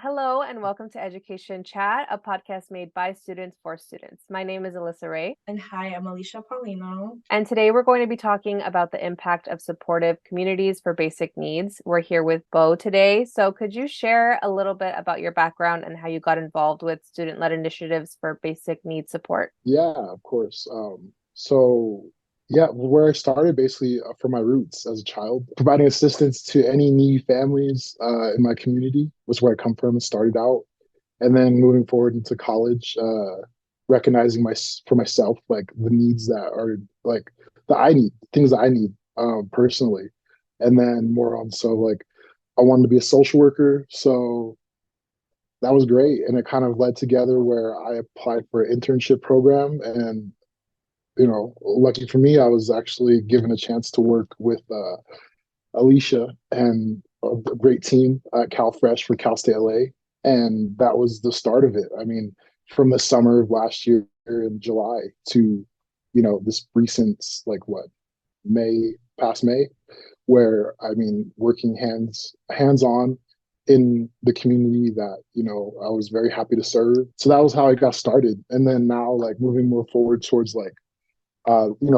Hello and welcome to Education Chat, a podcast made by students for students. My name is Alyssa Ray, And hi, I'm Alicia Paulino. and today we're going to be talking about the impact of supportive communities for basic needs. We're here with Beau today. So, could you share a little bit about your background and how you got involved with student-led initiatives for basic needs support? Yeah, of course. Where I started basically for my roots as a child, providing assistance to any needy families in my community was where I come from and started out. And then moving forward into college, recognizing for myself, like the needs that are like that I need, things that I need personally. And then more on so like I wanted to be a social worker. So that was great. And it kind of led together where I applied for an internship program. And, lucky for me, I was actually given a chance to work with Alicia and a great team at Cal Fresh for Cal State LA. And that was the start of it. I mean, from the summer of last year in July to, this recent, like what, past May, where I mean, working hands on in the community that I was very happy to serve. So that was how I got started, and then now like moving more forward towards like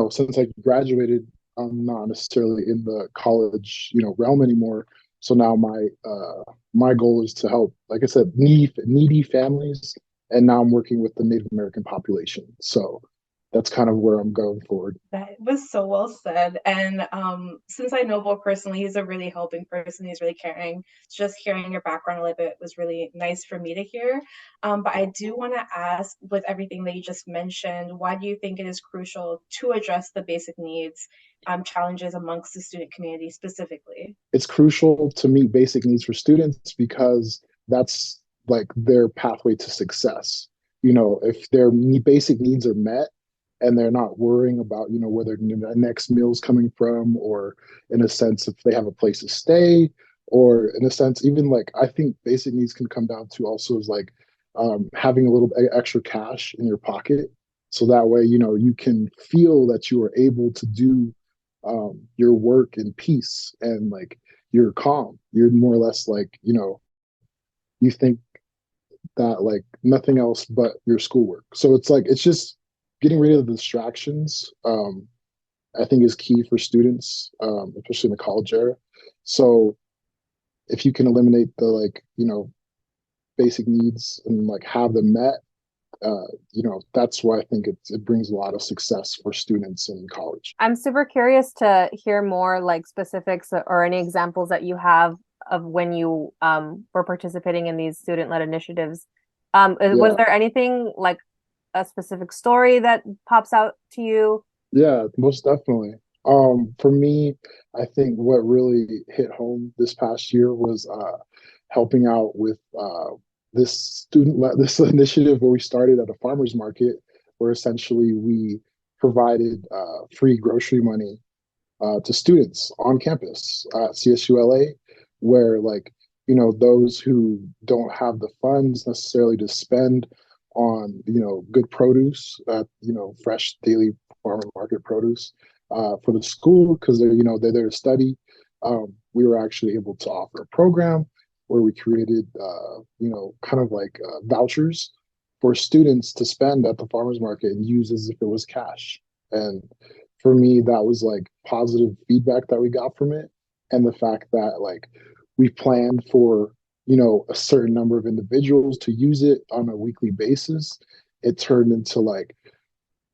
since I graduated, I'm not necessarily in the college realm anymore. So now my goal is to help, like I said, needy families, and now I'm working with the Native American population. So that's kind of where I'm going forward. That was so well said. And since I know Beau personally, he's a really helping person. He's really caring. Just hearing your background a little bit was really nice for me to hear. But I do want to ask, with everything that you just mentioned, why do you think it is crucial to address the basic needs challenges amongst the student community specifically? It's crucial to meet basic needs for students because that's like their pathway to success. If their basic needs are met and they're not worrying about where their next meal is coming from, or in a sense if they have a place to stay, or in a sense even like I think basic needs can come down to also is like having a little extra cash in your pocket, so that way you can feel that you are able to do your work in peace, and like you're calm, you're more or less like you think that like nothing else but your schoolwork. So it's like it's just getting rid of the distractions. I think is key for students, especially in the college era. So if you can eliminate the like basic needs and like have them met, that's why I think it brings a lot of success for students in college. I'm super curious to hear more like specifics or any examples that you have of when you were participating in these student-led initiatives. Was Yeah, there anything like a specific story that pops out to you? yeah, most definitely. For me, I think what really hit home this past year was helping out with this initiative where we started at a farmers market, where essentially we provided free grocery money to students on campus at CSULA, where like those who don't have the funds necessarily to spend on good produce, fresh daily farmer market produce for the school, because they're there to study. We were actually able to offer a program where we created kind of like vouchers for students to spend at the farmers market and use as if it was cash. And for me, that was like positive feedback that we got from it. And the fact that like we planned for, a certain number of individuals to use it on a weekly basis, it turned into like,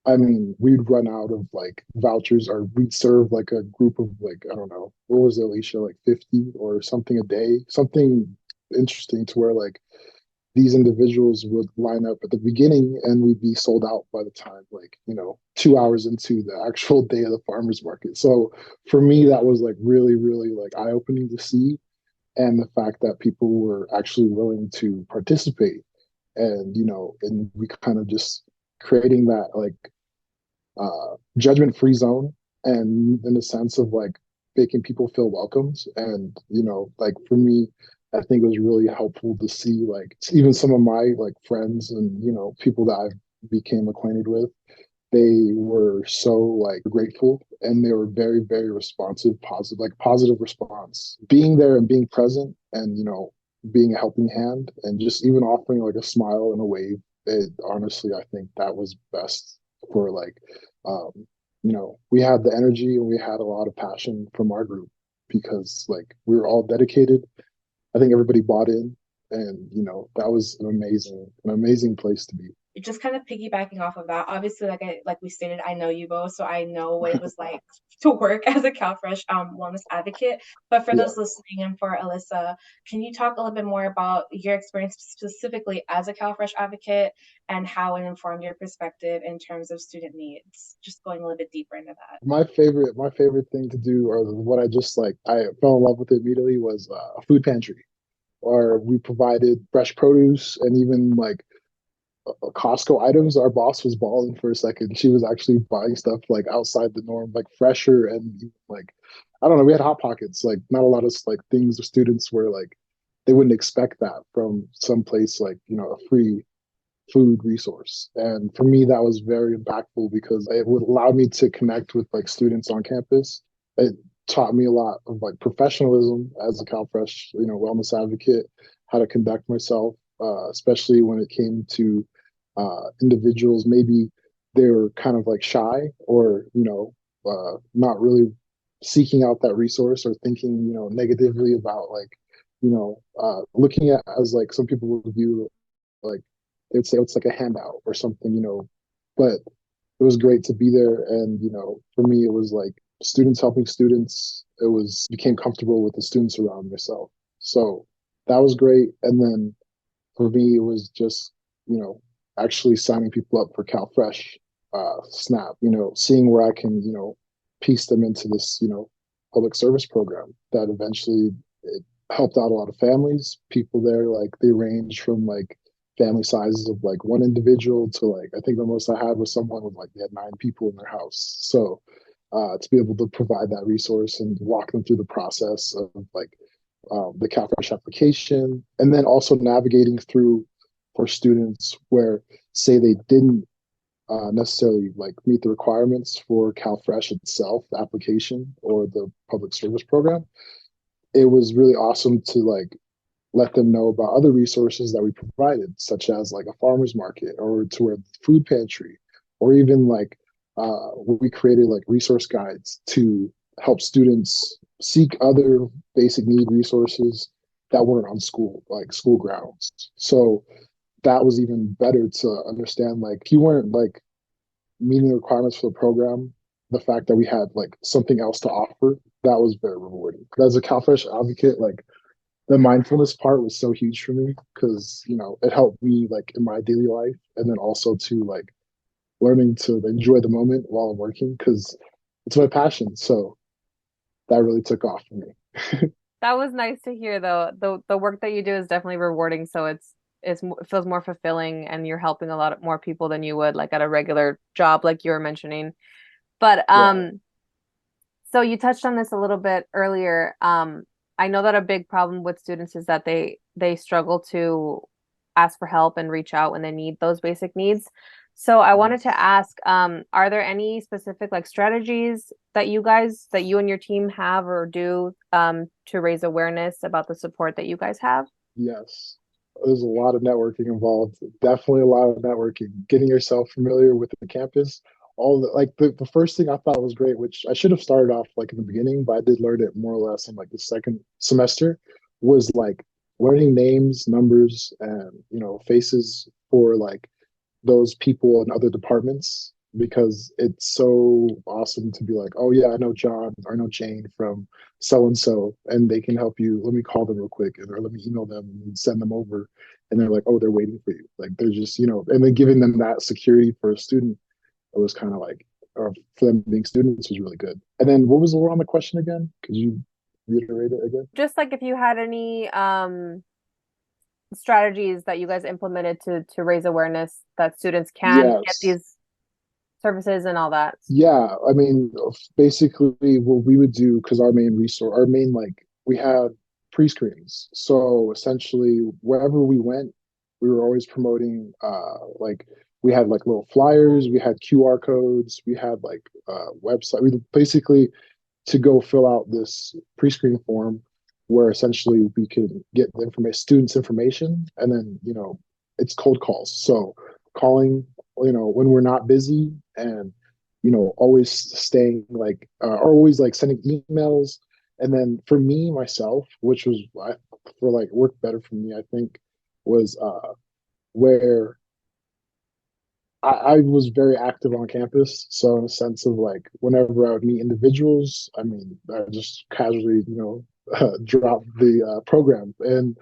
I mean, we'd run out of like vouchers, or we'd serve like a group of like, I don't know, what was it, Alicia, like 50 or something a day, something interesting to where like these individuals would line up at the beginning and we'd be sold out by the time like 2 hours into the actual day of the farmers market. So for me that was like really really like eye-opening to see, and the fact that people were actually willing to participate, and we kind of just creating that like judgment free zone, and in the sense of like making people feel welcomed. And like for me, I think it was really helpful to see like even some of my like friends and people that I became acquainted with, they were so like grateful, and they were very very responsive, positive, like positive response, being there and being present, and being a helping hand and just even offering like a smile and a wave. It honestly, I think that was best for like, um, we had the energy and we had a lot of passion from our group because like we were all dedicated. I think everybody bought in, and that was an amazing place to be. Just kind of piggybacking off of that, obviously, like we stated, I know you both, so I know what it was like to work as a CalFresh wellness advocate. But for Yeah. those listening and for Alyssa, can you talk a little bit more about your experience specifically as a CalFresh advocate and how it informed your perspective in terms of student needs? Just going a little bit deeper into that. My favorite thing to do, or what I just like, I fell in love with it immediately, was a food pantry, or we provided fresh produce and even like Costco items. Our boss was balling for a second. She was actually buying stuff like outside the norm, like fresher and like I don't know. We had hot pockets, like not a lot of like things the students were like they wouldn't expect that from some place like a free food resource. And for me, that was very impactful because it would allow me to connect with like students on campus. It taught me a lot of like professionalism as a CalFresh, wellness advocate, how to conduct myself, especially when it came to individuals. Maybe they were kind of like shy or, not really seeking out that resource or thinking, negatively about like, looking at as like some people would view like they'd say it's like a handout or something, but it was great to be there. And, for me, it was like students helping students. It was became comfortable with the students around myself. So that was great. And then for me, it was just, you know, actually signing people up for CalFresh, Snap, seeing where I can, piece them into this, public service program that eventually it helped out a lot of families. People there, like they range from like family sizes of like one individual to like I think the most I had was someone with like they had 9 people in their house. So to be able to provide that resource and walk them through the process of like the CalFresh application, and then also navigating through for students where say they didn't necessarily like meet the requirements for CalFresh itself, the application or the public service program. It was really awesome to like let them know about other resources that we provided, such as like a farmer's market or to a food pantry, or even like we created like resource guides to help students seek other basic need resources that weren't on school grounds. So that was even better to understand like if you weren't like meeting the requirements for the program, the fact that we had like something else to offer, that was very rewarding. As a CalFresh advocate, like the mindfulness part was so huge for me because it helped me like in my daily life, and then also to like learning to enjoy the moment while I'm working because it's my passion. So that really took off for me. That was nice to hear though. The work that you do is definitely rewarding, so it feels more fulfilling and you're helping a lot more people than you would like at a regular job like you were mentioning. But Yeah. so you touched on this a little bit earlier. I know that a big problem with students is that they struggle to ask for help and reach out when they need those basic needs. So I wanted to ask, are there any specific like strategies that you and your team have or do to raise awareness about the support that you guys have? Yes. There's a lot of networking involved. Definitely a lot of networking. Getting yourself familiar with the campus. All the first thing I thought was great, which I should have started off like in the beginning, but I did learn it more or less in like the second semester, was like learning names, numbers, and faces for like those people in other departments because it's so awesome to be like, oh yeah, I know John or I know Jane from so and so, and they can help you. Let me call them real quick, or let me email them and send them over. And they're like, oh, they're waiting for you. Like they're just, and then giving them that security for a student, it was kind of like, or for them being students was really good. And then what was the on the question again? Could you reiterate it again? Just like if you had any strategies that you guys implemented to raise awareness that students can get Yes. these services and all that. Yeah, I mean, basically what we would do, because our main resource, our main like we had pre-screens. So essentially wherever we went, we were always promoting like we had like little flyers, we had QR codes, we had like website. We basically to go fill out this pre-screen form where essentially we could get the information, students' information, and then it's cold calls. So calling, when we're not busy, and always staying like, or always like sending emails. And then for me myself, which was for like worked better for me, I think, was where I was very active on campus. So in a sense of like, whenever I would meet individuals, I mean, I just casually, drop the program. And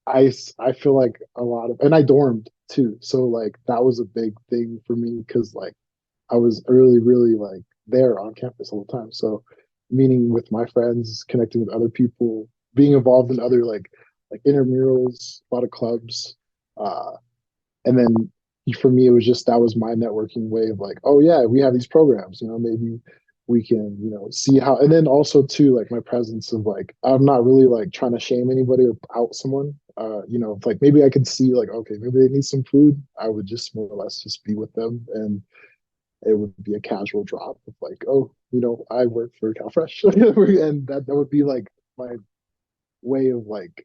I feel like a lot of, and I dormed too. So like that was a big thing for me, because like I was really, really like there on campus all the time. So meeting with my friends, connecting with other people, being involved in other like intramurals, a lot of clubs. Uh, and then for me, it was just, that was my networking way of like, oh yeah, we have these programs, maybe we can, see how. And then also too, like my presence of like, I'm not really like trying to shame anybody or out someone. Like maybe I could see like, okay, maybe they need some food. I would just more or less just be with them, and it would be a casual drop of like, oh, I work for CalFresh, and that would be like my way of like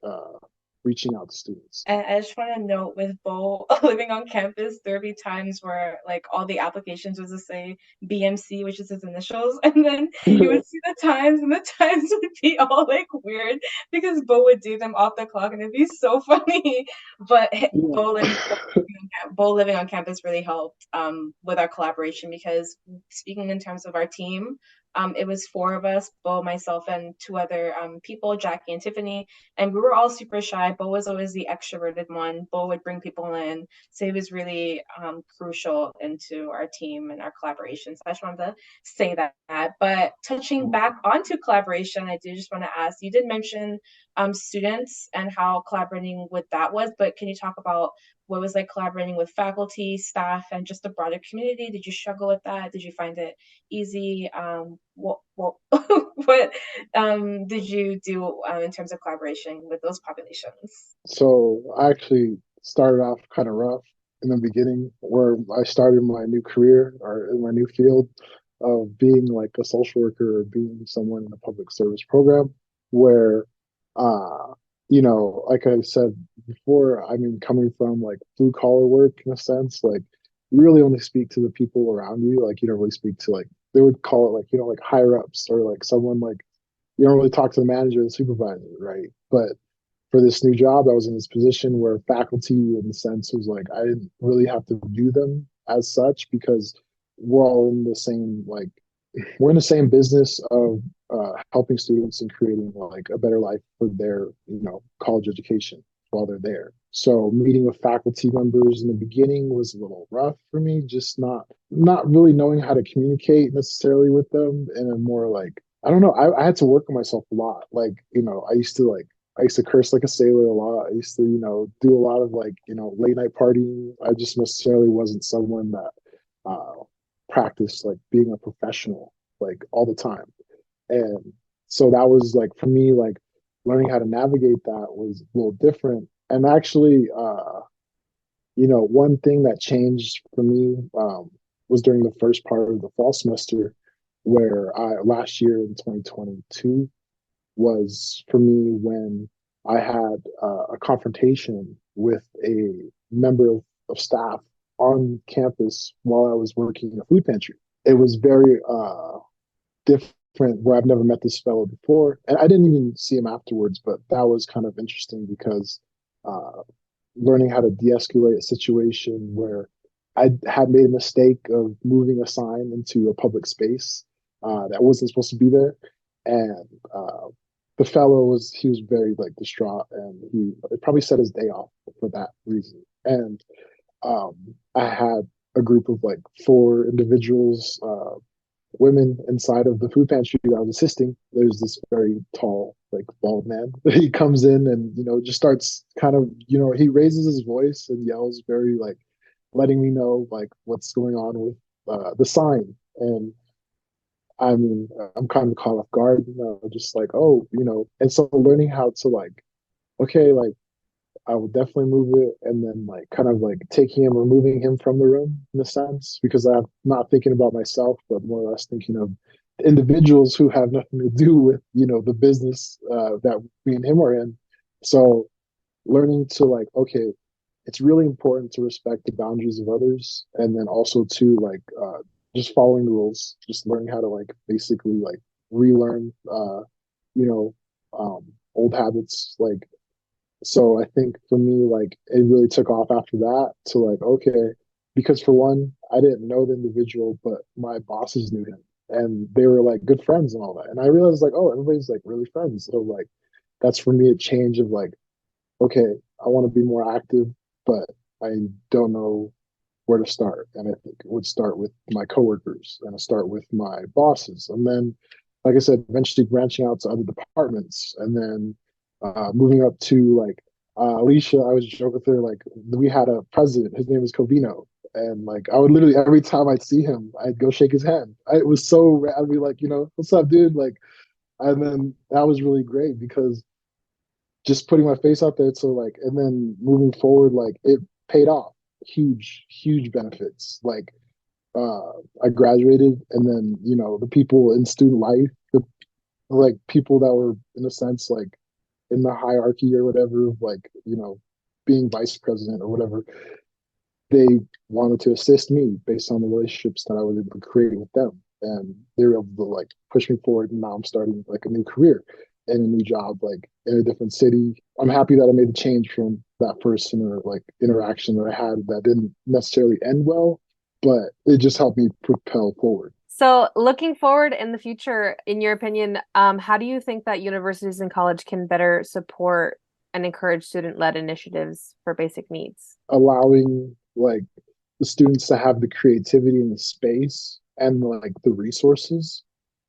reaching out to students. And I just want to note, with Beau living on campus, there'd be times where like all the applications was to say BMC, which is his initials, and then you would see the times, and the times would be all like weird because Beau would do them off the clock, and it'd be so funny. But Beau living on campus really helped with our collaboration, because speaking in terms of our team, it was four of us, Beau, myself, and two other people, Jackie and Tiffany, and we were all super shy. Beau was always the extroverted one. Beau would bring people in, so he was really crucial into our team and our collaboration. So I just wanted to say that. But touching back onto collaboration, I do just want to ask, you did mention students and how collaborating with that was, but can you talk about what was like collaborating with faculty, staff, and just the broader community? Did you struggle with that? Did you find it easy? What did you do in terms of collaboration with those populations? So I actually started off kind of rough in the beginning, where I started my new career, or in my new field of being like a social worker, or being someone in a public service program, where, uh, like I said before, I mean, coming from like blue collar work in a sense, like you really only speak to the people around you. Like you don't really speak to like, they would call it like, like higher ups, or like someone like, you don't really talk to the manager or the supervisor, right? But for this new job, I was in this position where faculty, in the sense, was like, I didn't really have to view them as such, because we're all in the same, like, we're in the same business of helping students and creating like a better life for their, college education while they're there. So meeting with faculty members in the beginning was a little rough for me, just not really knowing how to communicate necessarily with them, and a more like, I don't know, I had to work on myself a lot. Like, I used to curse like a sailor a lot. I used to, do a lot of like, late night partying. I just necessarily wasn't someone that uh, practiced like being a professional like all the time. And so that was like, for me, like learning how to navigate that was a little different. And actually, one thing that changed for me was during the first part of the fall semester, where last year in 2022, was for me when I had a confrontation with a member of staff on campus while I was working in a food pantry. It was very different, where I've never met this fellow before. And I didn't even see him afterwards, but that was kind of interesting, because uh, learning how to de-escalate a situation where I had made a mistake of moving a sign into a public space that wasn't supposed to be there. And the fellow he was very like distraught, and he probably set his day off for that reason. And I had a group of like four individuals, women inside of the food pantry that I was assisting. There's this very tall, like bald man. He comes in and, just starts kind of, he raises his voice and yells, very like letting me know like what's going on with the sign. And I mean, I'm kind of caught off guard, just like, oh, and so learning how to like, okay, like I will definitely move it, and then like kind of like taking him, removing him from the room in a sense, because I'm not thinking about myself, but more or less thinking of individuals who have nothing to do with, the business that me and him are in. So learning to like, okay, it's really important to respect the boundaries of others, and then also to like just following the rules, just learning how to like basically like relearn you know old habits. Like, so I think for me, like it really took off after that to like, okay, because for one, I didn't know the individual, but my bosses knew him and they were like good friends and all that. And I realized like, oh, everybody's like really friends. So like that's for me a change of like, okay, I want to be more active, but I don't know where to start. And I think it would start with my coworkers and I start with my bosses. And then, like I said, eventually branching out to other departments and then moving up to like Alicia. I was joking with her, like, we had a president, his name was Covino. And like, I would literally, every time I'd see him, I'd go shake his hand. It was so, I'd be like, what's up, dude? Like, and then that was really great because just putting my face out there. So like, and then moving forward, like it paid off huge benefits. Like, uh, I graduated, and then the people in student life, the like people that were in a sense like in the hierarchy or whatever, like being vice president or whatever, they wanted to assist me based on the relationships that I was able to create with them. And they were able to like push me forward. And now I'm starting like a new career and a new job, like in a different city. I'm happy that I made the change from that person or like interaction that I had that didn't necessarily end well, but it just helped me propel forward. So, looking forward in the future, in your opinion, how do you think that universities and college can better support and encourage student-led initiatives for basic needs? Allowing like the students to have the creativity and the space and like the resources,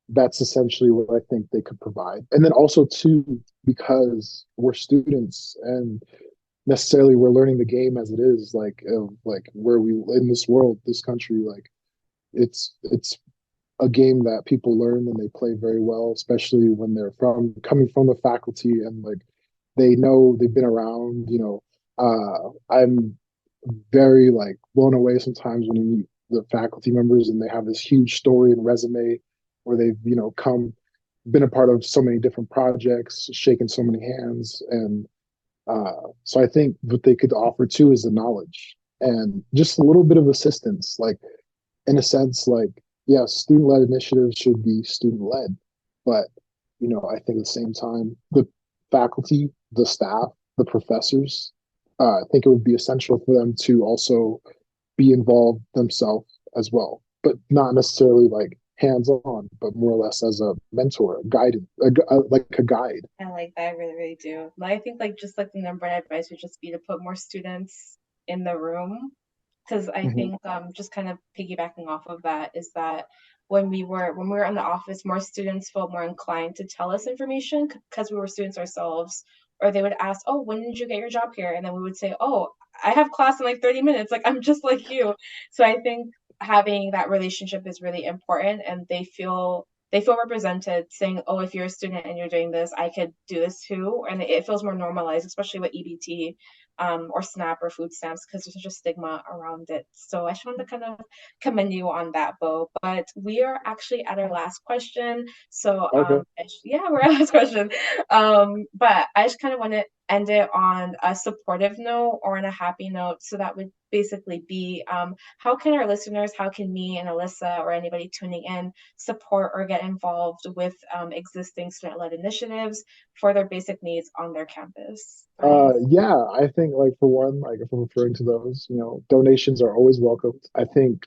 that's essentially what I think they could provide. And then also too, because we're students and necessarily we're learning the game as it is, like of like where we in this world, this country, like it's a game that people learn and they play very well, especially when they're from coming from the faculty and like they know they've been around. I'm very like blown away sometimes when you meet the faculty members and they have this huge story and resume where they've come been a part of so many different projects, shaken so many hands, and so I think what they could offer too is the knowledge and just a little bit of assistance, like in a sense, like, yeah, student-led initiatives should be student-led, but I think at the same time, the faculty, the staff, the professors, I think it would be essential for them to also be involved themselves as well, but not necessarily like hands-on, but more or less as a mentor, a guide, like a guide. I like that. I really, really do. But I think like just like the number one advice would just be to put more students in the room because I Mm-hmm. think just kind of piggybacking off of that is that when we were in the office, more students felt more inclined to tell us information because we were students ourselves, or they would ask, "Oh, when did you get your job here?" And then we would say, "Oh, I have class in like 30 minutes. Like I'm just like you." So I think having that relationship is really important, and they feel represented saying, "Oh, if you're a student and you're doing this, I could do this too," and it feels more normalized, especially with EBT or SNAP or food stamps because there's such a stigma around it. So I just wanted to kind of commend you on that, Beau. But we are actually at our last question. So Okay. yeah, we're at our last question. But I just kind of want to end it on a supportive note or on a happy note. So that would basically be how can our listeners, how can me and Alyssa or anybody tuning in support or get involved with existing student-led initiatives for their basic needs on their campus, right? Yeah, I think like for one, like if I'm referring to those, donations are always welcomed. I think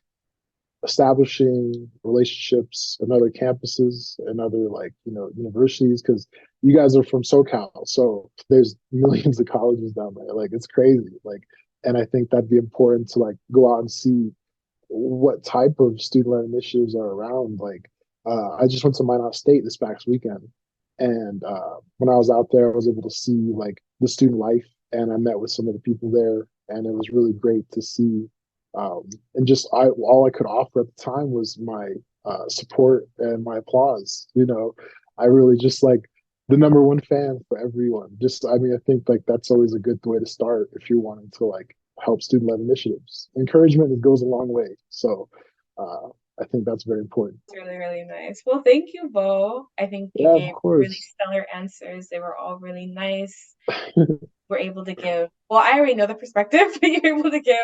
establishing relationships in other campuses and other like universities, because you guys are from SoCal, so there's millions of colleges down there. Like it's crazy. Like, and I think that'd be important to like go out and see what type of student-led initiatives are around. Like, I just went to Minot State this past weekend, and when I was out there, I was able to see like the student life, and I met with some of the people there, and it was really great to see. And just all I could offer at the time was my support and my applause. I really just like the number one fan for everyone. Just, I mean, I think like that's always a good way to start if you're wanting to like help student-led initiatives. Encouragement, it goes a long way. So, I think that's very important. It's really, really nice. Well, thank you, Beau. I think you Yeah, of gave really course. stellar answers. They were all really nice. We're able to give, well, I already know the perspective, but you're able to give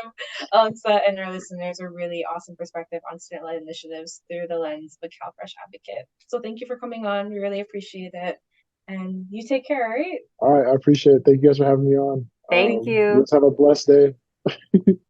Alyssa and our listeners a really awesome perspective on student-led initiatives through the lens of a CalFresh advocate. So thank you for coming on. We really appreciate it. And you take care, all right? All right, I appreciate it. Thank you guys for having me on. Thank Thank you. Let's have a blessed day.